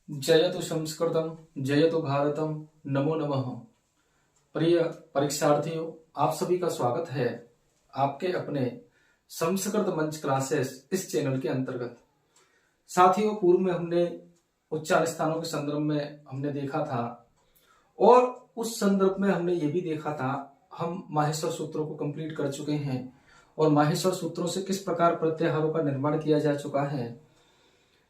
जयतु संस्कृतम जयतु भारतम नमो नमः। प्रिय परीक्षार्थियों, आप सभी का स्वागत है आपके अपने संस्कृत मंच क्लासेस इस चैनल के अंतर्गत। साथियों, पूर्व में हमने उच्चारण स्थानों के संदर्भ में हमने देखा था और उस संदर्भ में हमने ये भी देखा था, हम माहेश्वर सूत्रों को कंप्लीट कर चुके हैं और माहेश्वर सूत्रों से किस प्रकार प्रत्याहारों का निर्माण किया जा चुका है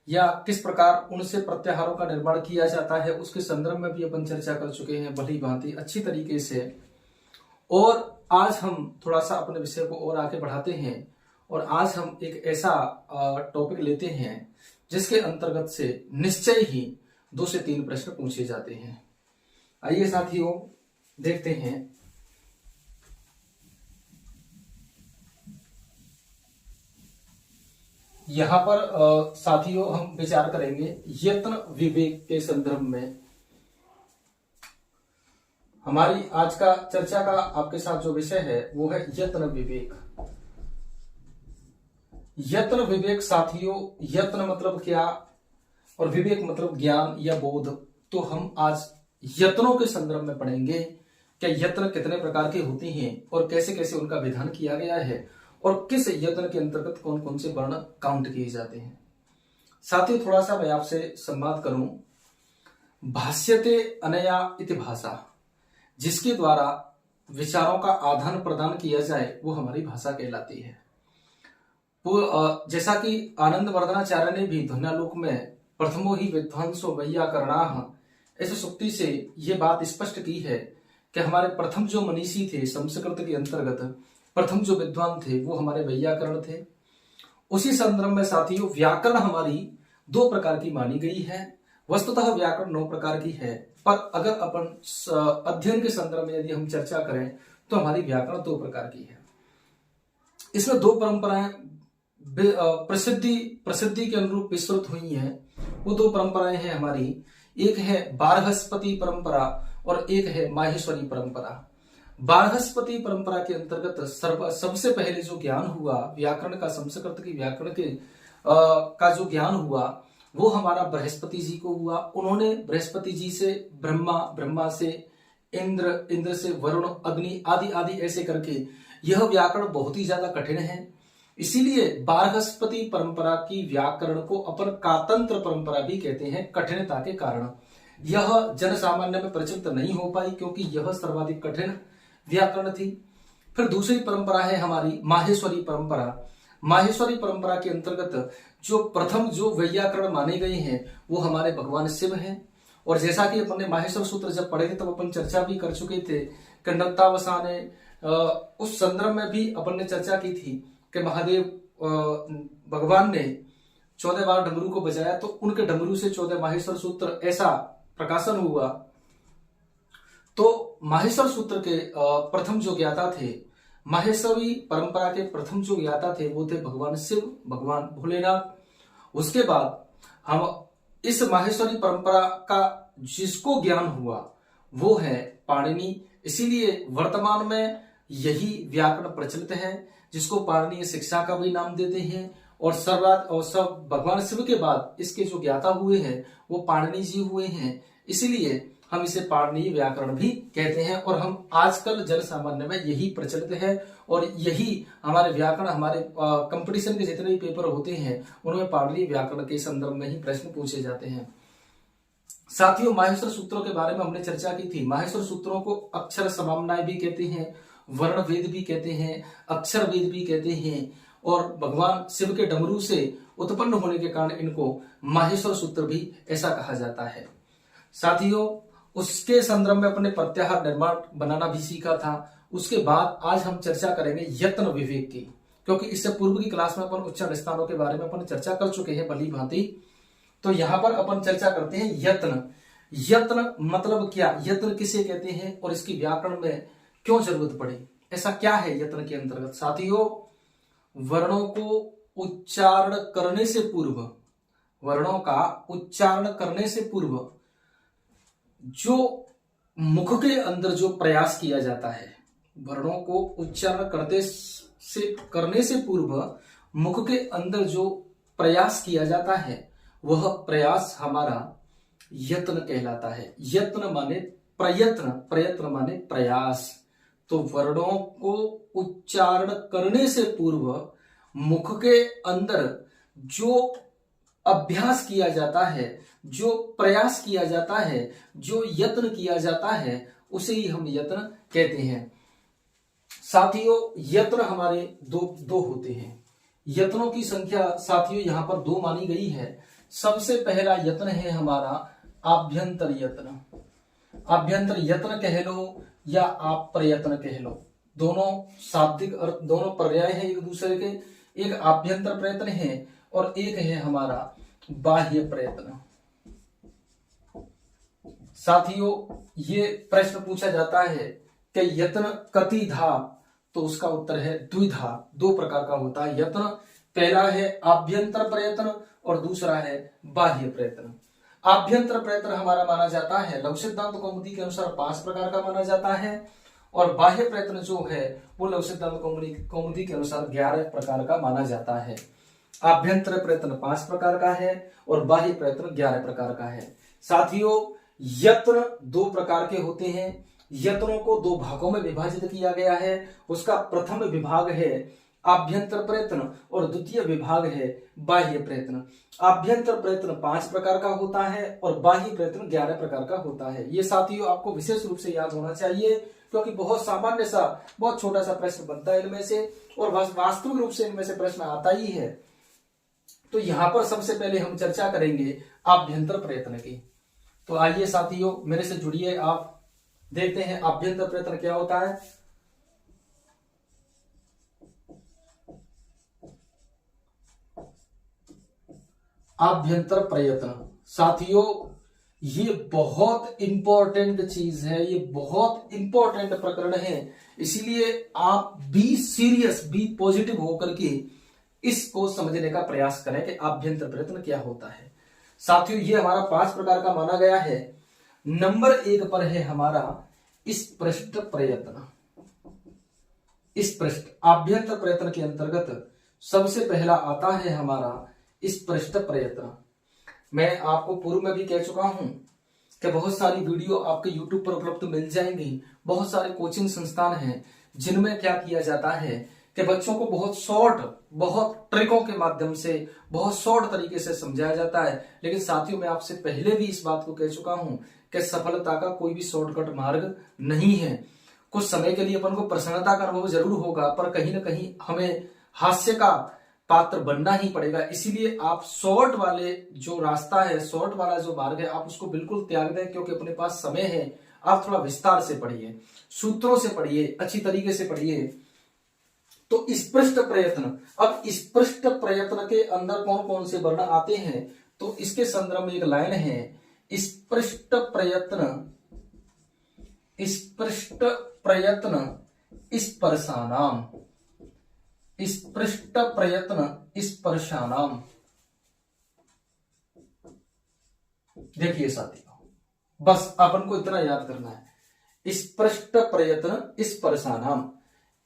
या किस प्रकार उनसे प्रत्याहारों का निर्माण किया जाता है, उसके संदर्भ में भी अपन चर्चा कर चुके हैं भली भांति अच्छी तरीके से। और आज हम थोड़ा सा अपने विषय को और आगे बढ़ाते हैं और आज हम एक ऐसा टॉपिक लेते हैं जिसके अंतर्गत से निश्चय ही 2 से 3 प्रश्न पूछे जाते हैं। आइए साथियों, देखते हैं। यहां पर साथियों हम विचार करेंगे यत्न विवेक के संदर्भ में। हमारी आज का चर्चा का आपके साथ जो विषय है वो है यत्न विवेक। यत्न विवेक साथियों, यत्न मतलब क्या और विवेक मतलब ज्ञान या बोध। तो हम आज यत्नों के संदर्भ में पढ़ेंगे कि यत्न कितने प्रकार के होते हैं और कैसे कैसे उनका विधान किया गया है और किस यत्न के अंतर्गत कौन कौन से वर्ण काउंट किए जाते हैं। साथियों, थोड़ा सा मैं आपसे संवाद करूं। भाष्यते अनया इति भाषा, जिसके द्वारा विचारों का आदान प्रदान किया जाए वो हमारी भाषा कहलाती है। जैसा कि आनंद वर्धनाचार्य ने भी ध्वन्यालोक में प्रथमो ही विद्वांसो वैयाकरणाः ऐसे सूक्ति से ये बात स्पष्ट की है कि हमारे प्रथम जो मनीषी थे संस्कृत के अंतर्गत, प्रथम जो विद्वान थे वो हमारे वैयाकरण थे। उसी संदर्भ में साथियों व्याकरण हमारी 2 प्रकार की मानी गई है। वस्तुतः व्याकरण 9 प्रकार की है, पर अगर अपन अध्ययन के संदर्भ में यदि हम चर्चा करें तो हमारी व्याकरण 2 प्रकार की है। इसमें 2 परंपराएं प्रसिद्धि के अनुरूप विस्तृत हुई हैं। वो 2 परंपराएं हैं हमारी, एक है बारहस्पति परंपरा और एक है माहेश्वरी परंपरा। बारहस्पति परंपरा के अंतर्गत सबसे पहले जो ज्ञान हुआ व्याकरण का, संस्कृत की व्याकरण के का जो ज्ञान हुआ वो हमारा बृहस्पति जी को हुआ। उन्होंने बृहस्पति जी से ब्रह्मा, ब्रह्मा से इंद्र, इंद्र से वरुण, अग्नि आदि आदि ऐसे करके यह व्याकरण बहुत ही ज्यादा कठिन है। इसीलिए बारहस्पति परंपरा की व्याकरण को अपन कातंत्र परंपरा भी कहते हैं, कठिनता के कारण। यह जन सामान्य में प्रचलित नहीं हो पाई क्योंकि यह सर्वाधिक कठिन व्याकरण थी। फिर दूसरी परंपरा है हमारी माहेश्वरी परंपरा। माहेश्वरी परंपरा के अंतर्गत जो प्रथम जो वैयाकरण माने गए हैं वो हमारे भगवान शिव हैं। और जैसा कि अपन ने माहेश्वर सूत्र जब पढ़े थे तब अपन चर्चा भी कर चुके थे कि नत्तावसाने उस संदर्भ में भी अपन ने चर्चा की थी कि महादेव भगवान ने 14 बार डमरू को बजाया तो उनके डमरू से 14 माहेश्वर सूत्र ऐसा प्रकाशन हुआ। तो माहेश्वर सूत्र के प्रथम जो ज्ञाता थे, माहेश्वरी परंपरा के प्रथम जो ज्ञाता थे वो थे भगवान शिव, भगवान भोलेनाथ। उसके बाद हम इस माहेश्वरी परंपरा का जिसको ज्ञान हुआ वो है पाणिनि। इसीलिए वर्तमान में यही व्याकरण प्रचलित है जिसको पाणिनीय शिक्षा का भी नाम देते हैं। और सब भगवान शिव के बाद इसके जो ज्ञाता हुए हैं वो पाणिनि जी हुए हैं। इसीलिए हम इसे पाणिनीय व्याकरण भी कहते हैं और हम आजकल जन सामान्य में यही प्रचलित है और यही हमारे व्याकरण, हमारे कंपटीशन के जितने भी पेपर होते हैं उनमें पाणिनीय व्याकरण के संदर्भ में ही प्रश्न पूछे जाते हैं। साथियों, माहेश्वर सूत्रों के बारे में हमने चर्चा की थी। माहेश्वर सूत्रों को अक्षर समाम्नाय भी कहते हैं, वर्ण वेद भी कहते हैं, अक्षर वेद भी कहते हैं और भगवान शिव के डमरू से उत्पन्न होने के कारण इनको माहेश्वर सूत्र भी ऐसा कहा जाता है। साथियों, उसके संदर्भ में अपने प्रत्याहार निर्माण बनाना भी सीखा था। उसके बाद आज हम चर्चा करेंगे यत्न विवेक की, क्योंकि इससे पूर्व की क्लास में अपन उच्चारण स्थानों के बारे में अपन चर्चा कर चुके हैं भली भांति। तो यहां पर अपन चर्चा करते हैं यत्न। यत्न मतलब क्या, यत्न किसे कहते हैं और इसकी व्याकरण में क्यों जरूरत पड़ी, ऐसा क्या है यत्न के अंतर्गत। साथियों, वर्णों को उच्चारण करने से पूर्व, वर्णों का उच्चारण करने से पूर्व जो मुख के अंदर जो प्रयास किया जाता है, वर्णों को उच्चारण करने से पूर्व मुख के अंदर जो प्रयास किया जाता है वह प्रयास हमारा यत्न कहलाता है। यत्न माने प्रयत्न, प्रयत्न माने प्रयास। तो वर्णों को उच्चारण करने से पूर्व मुख के अंदर जो अभ्यास किया जाता है, जो प्रयास किया जाता है, जो यत्न किया जाता है, उसे ही हम यत्न कहते हैं। साथियों, यत्न हमारे दो होते हैं। यत्नों की संख्या साथियों यहां पर 2 मानी गई है। सबसे पहला यत्न है हमारा आभ्यंतर यत्न। आभ्यंतर यत्न कह लो या आप प्रयत्न कह लो, दोनों शाब्दिक अर्थ, दोनों पर्याय हैं एक दूसरे के। एक आभ्यंतर प्रयत्न है और एक है हमारा बाह्य प्रयत्न। साथियों, ये प्रश्न पूछा जाता है कि यत्न कतिधा, तो उसका उत्तर है द्विधा। 2 प्रकार का होता है यत्न। पहला है आभ्यंतर प्रयत्न और दूसरा है बाह्य प्रयत्न। आभ्यंतर प्रयत्न हमारा माना जाता है लघु सिद्धांत कौमुदी के अनुसार 5 प्रकार का माना जाता है, और बाह्य प्रयत्न जो है वो लघु सिद्धांत कौमुदी के अनुसार 11 प्रकार का माना जाता है। आभ्यंतर प्रयत्न 5 प्रकार का है और बाह्य प्रयत्न 11 प्रकार का है। साथियों, यत्न 2 प्रकार के होते हैं। यत्नों को 2 भागों में विभाजित किया गया है। उसका प्रथम विभाग है आभ्यंतर प्रयत्न और द्वितीय विभाग है बाह्य प्रयत्न। आभ्यंतर प्रयत्न 5 प्रकार का होता है और बाह्य प्रयत्न 11 प्रकार का होता है। ये साथियों आपको विशेष रूप से याद होना चाहिए, क्योंकि बहुत सामान्य सा, बहुत छोटा सा प्रश्न बनता है इनमें से, और वास्तविक रूप से इनमें से प्रश्न आता ही है। तो यहां पर सबसे पहले हम चर्चा करेंगे आभ्यंतर प्रयत्न की। तो आइए साथियों, मेरे से जुड़िए, आप देखते हैं आभ्यंतर प्रयत्न क्या होता है। आभ्यंतर प्रयत्न साथियों ये बहुत इंपॉर्टेंट चीज है, ये बहुत इंपॉर्टेंट प्रकरण है। इसीलिए आप बी सीरियस, बी पॉजिटिव होकर के इसको समझने का प्रयास करें कि आभ्यंतर प्रयत्न क्या होता है। साथियों, ये हमारा 5 प्रकार का माना गया है। नंबर 1 पर है हमारा स्पृष्ट प्रयत्न। स्पृष्ट आभ्यंतर प्रयत्न के अंतर्गत सबसे पहला आता है हमारा स्पृष्ट प्रयत्न। मैं आपको पूर्व में भी कह चुका हूं कि बहुत सारी वीडियो आपके YouTube पर उपलब्ध मिल जाएंगी। बहुत सारे कोचिंग संस्थान हैं जिनमें क्या किया जाता है कि बच्चों को बहुत शॉर्ट, बहुत ट्रिकों के माध्यम से, बहुत शॉर्ट तरीके से समझाया जाता है। लेकिन साथियों, मैं आपसे पहले भी इस बात को कह चुका हूं कि सफलता का कोई भी शॉर्टकट मार्ग नहीं है। कुछ समय के लिए अपन को प्रसन्नता का अनुभव जरूर होगा, पर कहीं ना कहीं हमें हास्य का पात्र बनना ही पड़ेगा। इसीलिए आप शॉर्ट वाले जो रास्ता है, शॉर्ट वाला जो मार्ग है, आप उसको बिल्कुल त्याग दें, क्योंकि अपने पास समय है। आप थोड़ा विस्तार से पढ़िए, सूत्रों से पढ़िए, अच्छी तरीके से पढ़िए। तो स्पृष्ट प्रयत्न, अब स्पृष्ट प्रयत्न के अंदर कौन कौन से वर्ण आते हैं, तो इसके संदर्भ में एक लाइन है, स्पृष्ट प्रयत्न, स्पृष्ट प्रयत्न स्पर्शानाम, स्पृष्ट प्रयत्न स्पर्शानाम। देखिए साथियों, बस अपन को इतना याद करना है, स्पृष्ट प्रयत्न स्पर्शानाम।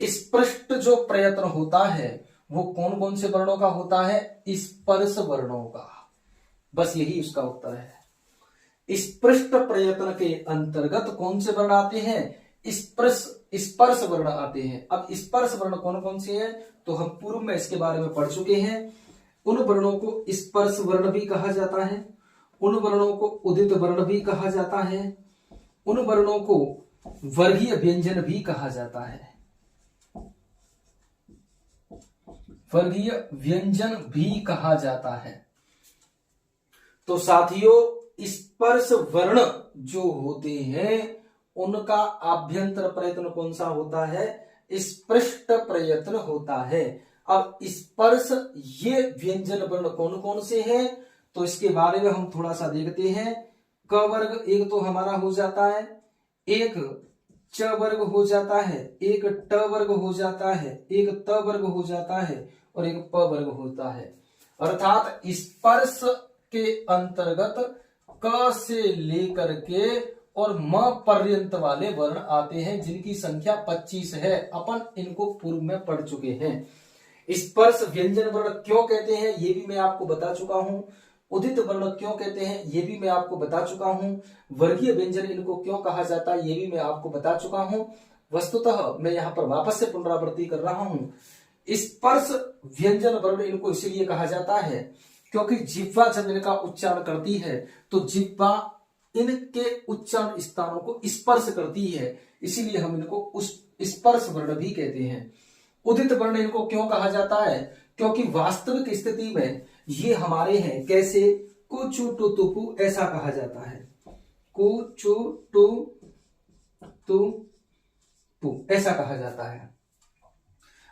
स्पृष्ट जो प्रयत्न होता है वो कौन कौन से वर्णों का होता है, स्पर्श वर्णों का। बस यही उसका उत्तर है। स्पृष्ट प्रयत्न के अंतर्गत कौन से वर्ण आते हैं, स्पर्श वर्ण आते हैं। अब स्पर्श वर्ण कौन कौन से हैं, तो हम पूर्व में इसके बारे में पढ़ चुके हैं। उन वर्णों को स्पर्श वर्ण भी कहा जाता है, उन वर्णों को उदित वर्ण भी कहा जाता है, उन वर्णों को वर्गीय व्यंजन भी कहा जाता है, वर्गीय व्यंजन भी कहा जाता है। तो साथियों, स्पर्श वर्ण जो होते हैं उनका आभ्यंतर प्रयत्न कौन सा होता है, स्पृष्ट प्रयत्न होता है। अब स्पर्श ये व्यंजन वर्ण कौन कौन से हैं, तो इसके बारे में हम थोड़ा सा देखते हैं। क वर्ग एक तो हमारा हो जाता है, एक च वर्ग हो जाता है, एक ट वर्ग हो जाता है, एक त वर्ग हो जाता है और एक प वर्ग होता है। अर्थात स्पर्श के अंतर्गत क से लेकर के और म पर्यंत वाले वर्ण आते हैं, जिनकी संख्या 25 है। अपन इनको पूर्व में पढ़ चुके हैं। स्पर्श व्यंजन वर्ण क्यों कहते हैं ये भी मैं आपको बता चुका हूं। उदित वर्ण क्यों कहते हैं ये भी मैं आपको बता चुका हूं। वर्गीय व्यंजन इनको क्यों कहा जाता है ये भी मैं आपको बता चुका हूं। वस्तुतः मैं यहाँ पर वापस से पुनरावृत्ति कर रहा हूं। स्पर्श व्यंजन वर्ण इनको इसीलिए कहा जाता है क्योंकि जिह्वा जब इनका उच्चारण करती है तो जिह्वा इनके उच्चारण स्थानों को स्पर्श करती है, इसीलिए हम इनको उस स्पर्श वर्ण भी कहते हैं। उदित वर्ण इनको क्यों कहा जाता है क्योंकि वास्तविक स्थिति में ये हमारे हैं कैसे, कुचु टू तुपु ऐसा कहा जाता है, कुचु टू तु ऐसा कहा जाता है।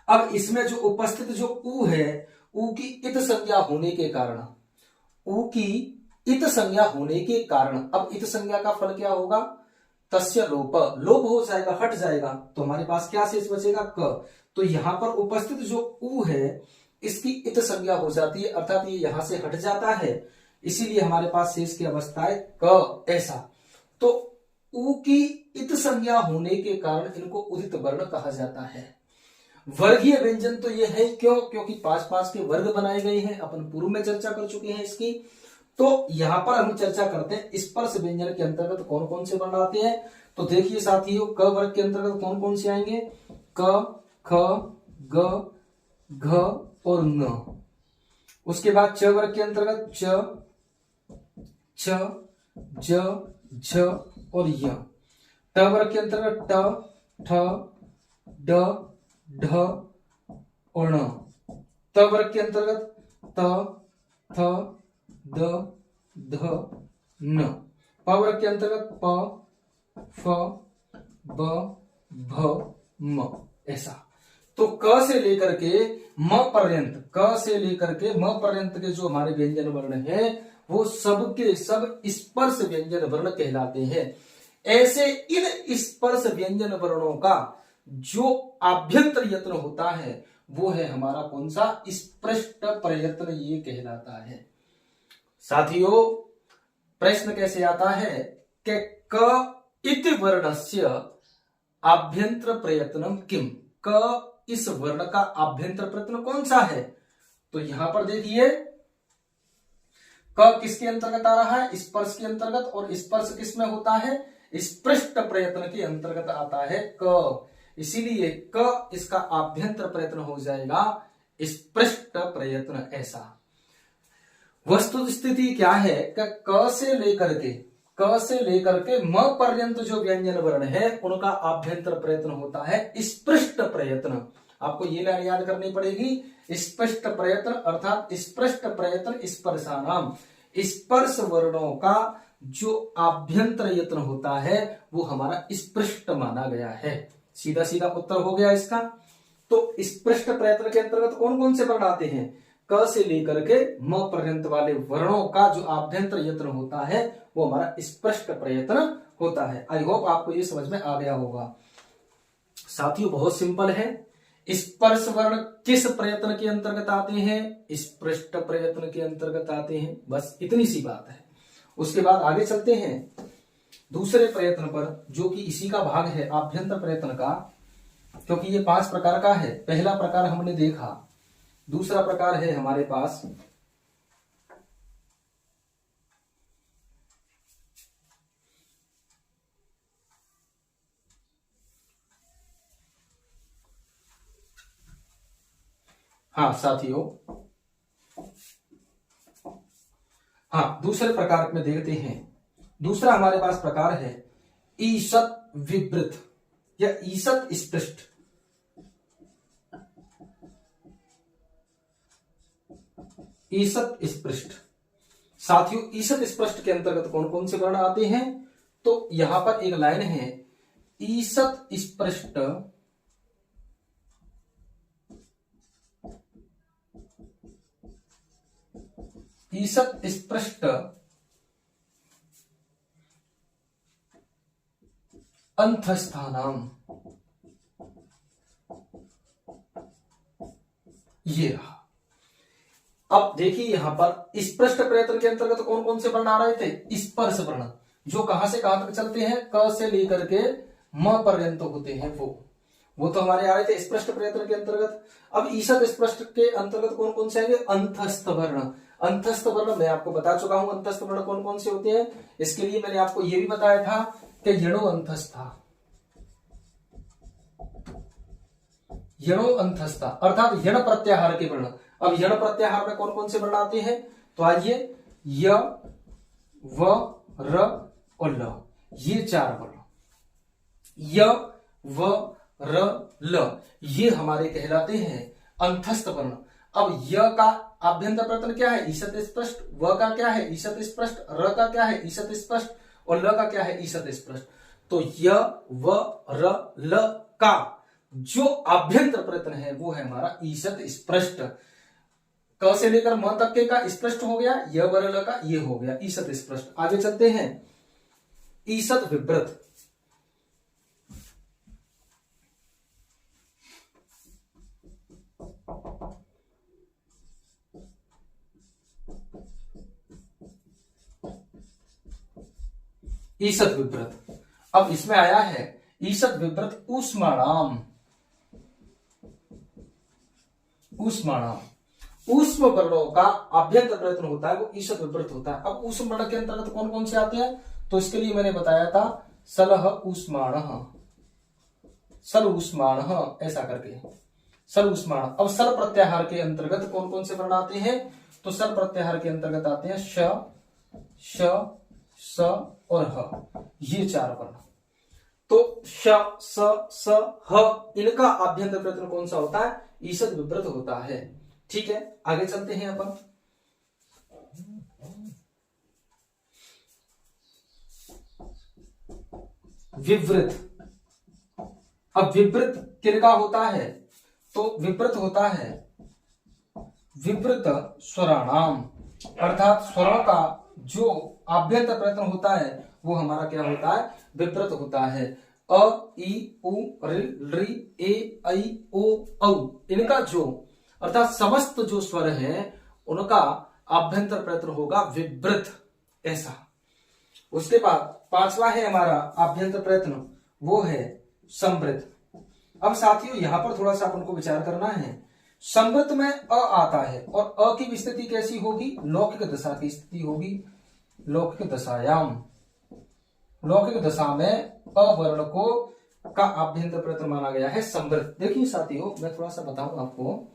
अब इसमें जो उपस्थित जो उ है, उ की इत संज्ञा होने के कारण, उ की इत संज्ञा होने के कारण, अब इत संज्ञा का फल क्या होगा, तस्य लोप, लोप हो जाएगा, हट जाएगा, तो हमारे पास क्या शेष बचेगा, क। तो यहां पर उपस्थित जो उ है इसकी इत संज्ञा हो जाती है, अर्थात ये यहां से हट जाता है, इसीलिए हमारे पास शेष की अवस्था है क ऐसा। तो उ की इत संज्ञा होने के कारण इनको उदित वर्ण कहा जाता है। वर्गीय व्यंजन तो ये है क्यों, क्योंकि 5-5 के वर्ग बनाए गए हैं, अपन पूर्व में चर्चा कर चुके हैं इसकी। तो यहां पर हम चर्चा करते हैं स्पर्श व्यंजन के अंतर्गत कौन कौन से वर्ण आते हैं। तो देखिए साथियों, क वर्ग के अंतर्गत कौन कौन से आएंगे, क, ख, ग, घ और न। उसके बाद च वर्ग के अंतर्गत च, छ, ज, झ और य। ट वर्ग के अंतर्गत ट, ठ, ड, ढ और ण। त वर्ग के अंतर्गत त, थ, द, ध, न। प वर्ग के अंतर्गत प, फ, ब, भ, म ऐसा। तो क से लेकर के म पर्यंत, क से लेकर के म पर्यंत के जो हमारे व्यंजन वर्ण है वो सबके सब स्पर्श व्यंजन वर्ण कहलाते हैं। ऐसे इन स्पर्श व्यंजन वर्णों का जो आभ्यंतर यत्न होता है वो है हमारा कौन सा, स्पृष्ट प्रयत्न ये कहलाता है। साथियों, प्रश्न कैसे आता है कि क इति वर्णस्य आभ्यंतर प्रयत्नम किम, क इस वर्ण का आभ्यंतर प्रयत्न कौन सा है। तो यहां पर देखिए क किसके अंतर्गत आ रहा है, स्पर्श के अंतर्गत, और स्पर्श किसमें होता है, स्पृष्ट प्रयत्न के अंतर्गत आता है क। इसीलिए क इसका आभ्यंतर प्रयत्न हो जाएगा स्पृष्ट प्रयत्न ऐसा। वस्तु स्थिति क्या है कि क से लेकर के म पर्यंत जो व्यंजन वर्ण है उनका आभ्यंतर प्रयत्न होता है स्पृष्ट प्रयत्न। आपको ये लाइन याद करनी पड़ेगी, स्पष्ट प्रयत्न अर्थात स्पष्ट प्रयत्न स्पर्शानाम, स्पर्श वर्णों का जो आभ्यंतर यत्न होता है वो हमारा स्पृष्ट माना गया है। सीधा सीधा उत्तर हो गया इसका। तो स्पृष्ट प्रयत्न के अंतर्गत कौन कौन से वर्ण आते हैं, क से लेकर के म पर्यंत वाले वर्णों का जो आभ्यंतर यत्न होता है वो हमारा स्पष्ट प्रयत्न होता है। आई होप आपको ये समझ में आ गया होगा। साथियों, बहुत सिंपल है। स्पर्श वर्ण किस प्रयत्न के अंतर्गत आते हैं, स्पृष्ट प्रयत्न के अंतर्गत आते हैं, बस इतनी सी बात है। उसके बाद आगे चलते हैं दूसरे प्रयत्न पर, जो कि इसी का भाग है आभ्यंतर प्रयत्न का, क्योंकि ये 5 प्रकार का है। पहला प्रकार हमने देखा, दूसरा प्रकार है हमारे पास हाँ साथियों, हाँ दूसरे प्रकार में देखते हैं। दूसरा हमारे पास प्रकार है ईषत् विवृत या ईषत् स्पृष्ट। ईषत् स्पृष्ट। साथियों, ईषत् स्पृष्ट के अंतर्गत कौन कौन से वर्ण आते हैं, तो यहां पर एक लाइन है, ईषत् स्पृष्ट ईषत् स्पृष्ट अंतस्थानाम, ये रहा। अब देखिए यहां पर स्पष्ट प्रयत्न के अंतर्गत कौन कौन से वर्ण आ रहे थे, स्पर्श वर्ण, जो कहां से कहां तक चलते हैं, क से लेकर के म पर्यंत होते हैं वो तो हमारे आ रहे थे स्पष्ट प्रयत्न के अंतर्गत। अब ईषत् स्पष्ट के अंतर्गत कौन कौन से आएंगे, अंतस्थ वर्ण। अंतस्थ वर्ण मैं आपको बता चुका हूं, अंतस्थ वर्ण कौन कौन से होते हैं। इसके लिए मैंने आपको यह भी बताया था कि यणो अंतस्था, यणो अंतस्था अर्थात यण प्रत्याहार के वर्ण। अब यण प्रत्याहार में कौन कौन से वर्ण आते हैं, तो आइए य, व, र और ल, ये 4 वर्ण, य, व, र, ल, ये हमारे कहलाते हैं अंतस्थ वर्ण। अब य का आभ्यंतर प्रयत्न क्या है, ईशत स्पष्ट, व का क्या है, ईशत स्पष्ट, र का क्या है, ईशत स्पष्ट और ल का क्या है, ईशत स्पष्ट। तो य, व, र, ल का जो आभ्यंतर प्रयत्न है वो है हमारा ईशत स्पष्ट। क से लेकर म तक के का स्पष्ट हो गया, य, व, र, ल का ये हो गया ईशत स्पष्ट। आगे चलते हैं, ईशत विव्रत। ईशत विव्रत, अब इसमें आया है ईशत विव्रत ऊष्माणाम। ऊष्माणाम ऊष्म वर्णों का आभ्यंतर प्रयत्न होता है वो ईशत विव्रत होता है। अब ऊष्म वर्ण के अंतर्गत कौन कौन से आते हैं, तो इसके लिए मैंने बताया था सलह ऊष्माण, सल ऊष्माण, ऐसा करके सल ऊष्माण। अब सल प्रत्याहार के अंतर्गत कौन कौन से वर्ण आते हैं, तो सल प्रत्याहार के अंतर्गत आते हैं श, श, स और ह, ये 4 वर्ण। तो श, स, ह इनका आभ्यंतर प्रयत्न कौन सा होता है, ईशत विव्रत होता है। ठीक है, आगे चलते हैं अपन। विवृत, अब विवृत किनका होता है, तो विवृत होता है विवृत स्वराणाम, अर्थात स्वरों का जो आभ्यंतर प्रयत्न होता है वो हमारा क्या होता है, विवृत होता है। अ, ई, उ, ऋ, ए, ऐ, ओ, औ इनका जो अर्थात समस्त जो स्वर है उनका आभ्यंतर प्रयत्न होगा विवृत, ऐसा। उसके बाद 5वां है हमारा आभ्यंतर प्रयत्न, वो है संवृत। अब साथियों यहां पर थोड़ा सा अपन को विचार करना है। संवृत में अ आता है और अ की स्थिति कैसी होगी, लौकिक दशा की स्थिति होगी। लौकिक दशायाम, लौकिक दशा में अ वर्ण को का आभ्यंतर प्रयत्न माना गया है संवृत। देखिए साथियों मैं थोड़ा सा बताऊं आपको,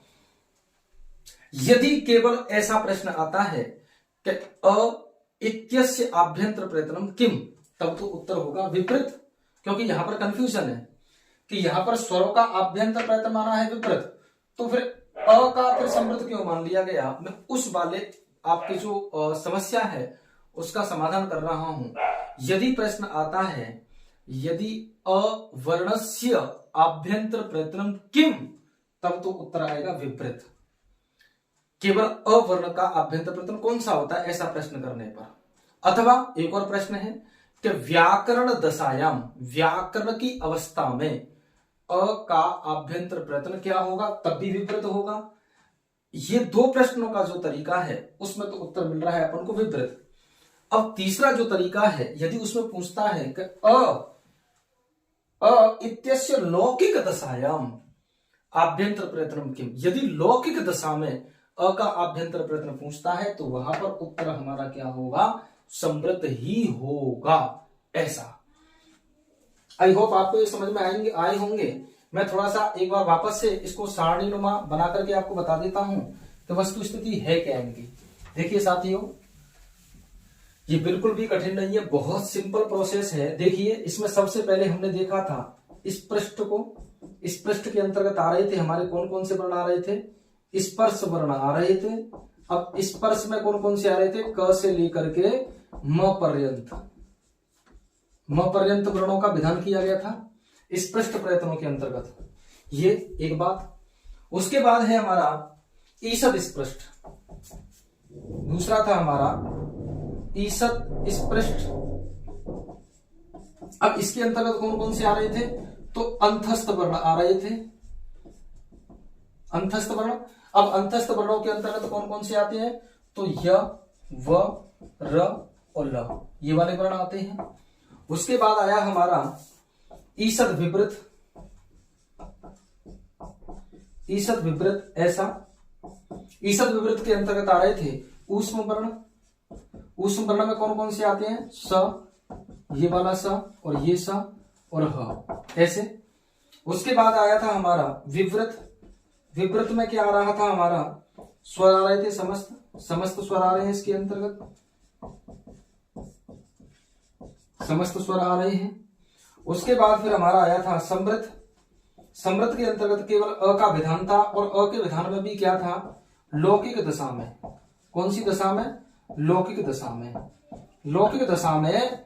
यदि केवल ऐसा प्रश्न आता है कि अ इत्यस्य आभ्यंतर प्रयत्नम किम, तब तो उत्तर होगा विपरीत, क्योंकि यहां पर कंफ्यूजन है कि यहां पर स्वरों का आभ्यंतर प्रयत्न माना है विपरीत, तो फिर अ का फिर संवृत क्यों मान लिया गया। मैं उस वाले आपकी जो समस्या है उसका समाधान कर रहा हूं। यदि प्रश्न आता है यदि अवर्णस्य आभ्यंतर प्रयत्नम किम, तब तो उत्तर आएगा विपरीत। केवल अवर्ण का आभ्यंतर प्रयत्न कौन सा होता है ऐसा प्रश्न करने पर। अथवा एक और प्रश्न है कि व्याकरण दशायाम, व्याकरण की अवस्था में अ का आभ्यंतर प्रयत्न क्या होगा, तब भी विपरीत होगा। ये 2 प्रश्नों का जो तरीका है उसमें तो उत्तर मिल रहा है अपन को विपरीत। अब तीसरा जो तरीका है, यदि उसमें पूछता है कि अ इत्यस्य लौकिक दशायाम आभ्यंतर प्रयत्नम किम, यदि लौकिक दशा में अ का आभ्यंतर प्रयत्न पूछता है तो वहां पर उत्तर हमारा क्या होगा, संवृत ही होगा, ऐसा। आई होप आपको ये समझ में आए होंगे। मैं थोड़ा सा एक बार वापस से इसको सारणीनुमा बना करके आपको बता देता हूं कि वस्तु स्थिति है क्या इनकी। देखिए साथियों ये बिल्कुल भी कठिन नहीं है, बहुत सिंपल प्रोसेस है। देखिए इसमें सबसे पहले हमने देखा था इस पृष्ठ को, इस पृष्ठ के अंतर्गत आ रहे थे हमारे कौन कौन से वर्ण आ रहे थे, स्पर्श वर्ण आ रहे थे। अब स्पर्श में कौन कौन से आ रहे थे, क से लेकर के म पर्यंत, म पर्यंत वर्णों का विधान किया गया था स्पष्ट प्रयत्नों के अंतर्गत, ये एक बात। उसके बाद है हमारा ईषद स्पृष्ट, दूसरा था हमारा ईषद स्पृष्ट। अब इसके अंतर्गत कौन कौन से आ रहे थे, तो अंतस्थ वर्ण आ रहे थे, अंतस्थ वर्ण। अब अंतस्थ वर्णों के अंतर्गत कौन कौन से आते हैं, तो य, व, र और ल, ये वाले वर्ण आते हैं। उसके बाद आया हमारा ईषद विपरीत, ईषद विपरीत ऐसा। ईषद विपरीत के अंतर्गत आ रहे थे ऊष्म वर्ण। ऊष्म वर्ण में कौन कौन से आते हैं? स, ये वाला स और ये स और ह, ऐसे। उसके बाद आया था हमारा विवृत। विवृत में क्या आ रहा था हमारा? स्वर आ रहे थे समस्त, समस्त स्वर आ रहे हैं इसके अंतर्गत, समस्त स्वर आ रहे हैं। उसके बाद फिर हमारा आया था समृत। समृत के अंतर्गत केवल अ का विधान था, और अ के विधान में भी क्या था? लौकिक दशा में। कौन सी दशा में? लौकिक दशा में। लौकिक दशा में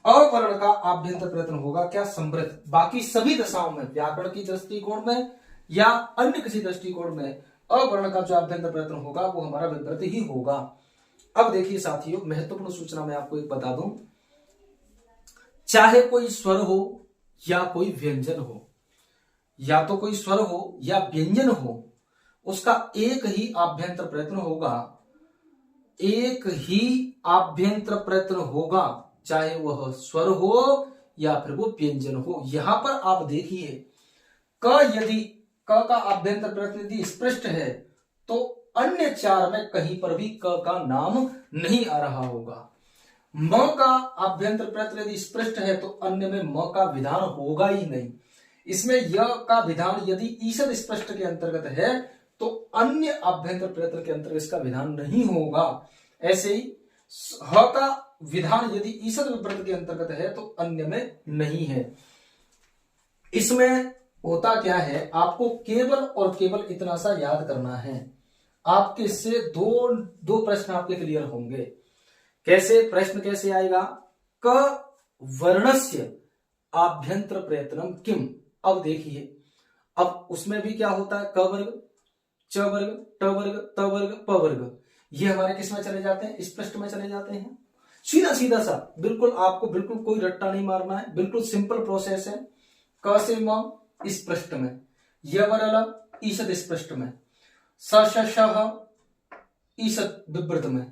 अवर्ण का आभ्यंतर प्रयत्न होगा क्या? समृत। बाकी सभी दशाओं में, व्याकरण की दृष्टिकोण में या अन्य किसी दृष्टिकोण में, अवर्ण का जो आभ्यंतर प्रयत्न होगा वो हमारा विवृत ही होगा। अब देखिए साथियों, महत्वपूर्ण सूचना मैं आपको एक बता दूं, चाहे कोई स्वर हो या कोई व्यंजन हो, या तो कोई स्वर हो या व्यंजन हो, उसका एक ही आभ्यंतर प्रयत्न होगा, एक ही आभ्यंतर प्रयत्न होगा, चाहे वह स्वर हो या फिर वो व्यंजन हो। यहां पर आप देखिए, क यदि क का आभ्यंतर प्रयत्न यदि स्पष्ट है तो अन्य चार में कहीं पर भी क का नाम नहीं आ रहा होगा। म का आभ्यंतर प्रयत्न यदि स्पष्ट है तो अन्य में म का विधान होगा ही नहीं। इसमें य का विधान यदि ईषद स्पष्ट के अंतर्गत है तो अन्य आभ्यंतर प्रयत्न के अंतर्गत इसका विधान नहीं होगा। ऐसे ही ह का विधान यदि ईषद विवृत के अंतर्गत है तो अन्य में नहीं है। इसमें होता क्या है, आपको केवल और केवल इतना सा याद करना है। आपके इससे दो प्रश्न आपके क्लियर होंगे। कैसे? प्रश्न कैसे आएगा? क वर्णस्य आभ्यंतर प्रयत्नम किम। अब देखिए, अब उसमें भी क्या होता है? क वर्ग, च वर्ग, ट वर्ग, त वर्ग, प वर्ग, ये हमारे किस में चले जाते हैं? स्पष्ट में चले जाते हैं। सीधा सीधा सा, बिल्कुल आपको बिल्कुल कोई रट्टा नहीं मारना है, बिल्कुल सिंपल प्रोसेस है। क से म स्पष्ट में, य वरल ईषद स्पष्ट में, स श श ईषद विवृत में,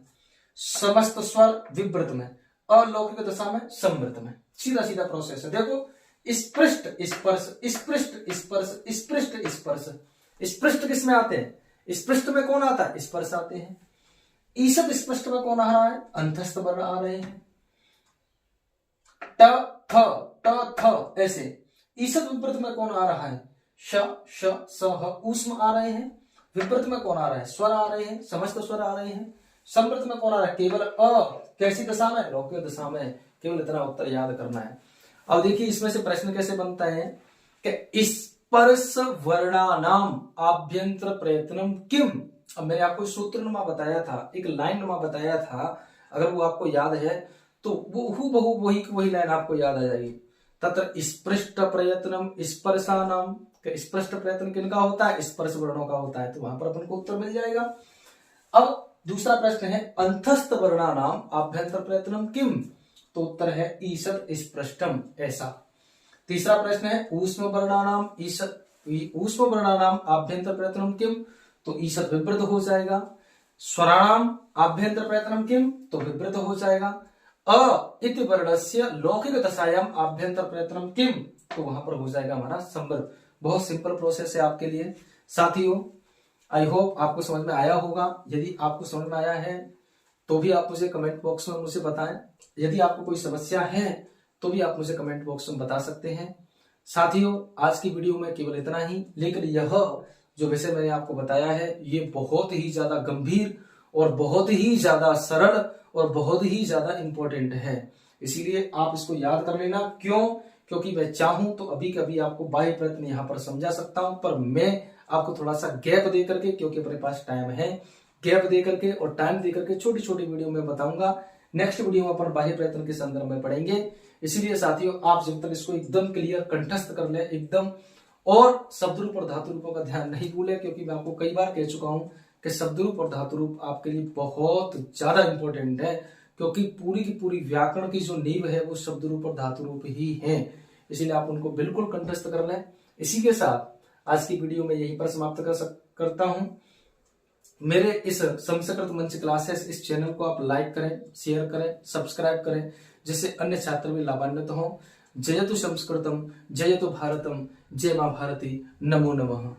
समस्त स्वर विवृत में, अलौकिक दशा में समृत में। सीधा सीधा प्रोसेस है। देखो, स्पृष्ट स्पर्श, स्पृष्ट स्पर्श, स्पृष्ट स्पर्श। स्पृष्ट किस में आते हैं? स्पृष्ट में कौन आता है? स्पर्श आते हैं। ईषद स्पष्ट में कौन आ रहा है? अंतस्थ वर्ण आ रहे हैं। ट थ ऐसे। ईषद विपरीत में कौन आ रहा है? श श स ह ऊष्म आ रहे हैं। विपरीत में कौन आ रहा है? स्वर आ रहे हैं, समस्त स्वर आ रहे हैं। समृत में कौन आ रहा है? केवल अ। कैसी दशा में? लौकिक दशा में। केवल इतना उत्तर याद करना है। अब देखिए, इसमें से प्रश्न कैसे बनता है कि स्पर्श वर्णानाम आभ्यंतर प्रयत्नम किम। अब मैंने आपको सूत्रनुमा बताया था, एक लाइन नुमा बताया था, अगर वो आपको याद है तो वो हूबहू वही लाइन आपको याद आ जाएगी। तत्र स्पृष्ट प्रयत्नम स्पर्शानाम। स्पष्ट प्रयत्न किनका होता है? स्पर्श वर्णों का होता है, तो वहां पर अपन को उत्तर मिल जाएगा। अब दूसरा प्रश्न है अंतस्थ वर्णानाम आभ्यंतर प्रयत्नम किम, तो उत्तर है ईषद स्पृष्टम, ऐसा। तीसरा प्रश्न है ऊष्म वर्णानाम आभ्यंतर प्रयत्नम किम, तो ईषद विवृत हो जाएगा। स्वराणाम आभ्यंतर प्रयत्नम किम, तो विवृत हो जाएगा। अ इति वर्णस्य लौकिक दशायाम आभ्यंतर प्रयत्नम किम, तो वहां पर हो जाएगा हमारा समृत। बहुत सिंपल प्रोसेस है आपके लिए साथियों। आई होप आपको समझ में आया होगा। यदि आपको समझ में आया है तो भी आप मुझे कमेंट बॉक्स में मुझे बताएं। यदि आपको कोई समस्या है तो भी आप मुझे कमेंट बॉक्स में बता सकते हैं। साथियों, आज की वीडियो में केवल इतना ही, लेकिन यह जो विषय मैंने आपको बताया है ये बहुत ही ज्यादा गंभीर और बहुत ही ज्यादा सरल और बहुत ही ज्यादा इंपॉर्टेंट है। इसीलिए आप इसको याद कर लेना। क्यों? क्योंकि मैं चाहूं तो अभी कभी आपको बाह्य प्रयत्न यहाँ पर समझा सकता हूं, पर मैं आपको थोड़ा सा गैप दे करके, क्योंकि अपने पास टाइम है, गैप दे करके और टाइम दे करके छोटी छोटी वीडियो में बताऊंगा। नेक्स्ट वीडियो में अपन बाह्य प्रयत्न के संदर्भ में पढ़ेंगे। इसीलिए साथियों, आप जब तक इसको एकदम क्लियर कंठस्थ कर ले एकदम, और शब्द रूप और धातु रूपों का ध्यान नहीं भूले, क्योंकि मैं आपको कई बार कह चुका हूं कि शब्द रूप और धातु रूप आपके लिए बहुत ज्यादा इंपॉर्टेंट है, क्योंकि पूरी की पूरी व्याकरण की जो नींव है वो शब्द रूप और धातु रूप ही है। इसीलिए आप उनको बिल्कुल कंठस्थ कर लें। इसी के साथ आज की वीडियो में यहीं पर समाप्त करता हूं। मेरे इस संस्कृत मंच क्लासेस इस चैनल को आप लाइक करें, शेयर करें, सब्सक्राइब करें, जिससे अन्य छात्र भी लाभान्वित हों। जयतु संस्कृतम, जयतु भारतम, जय मां भारती, नमो नमः।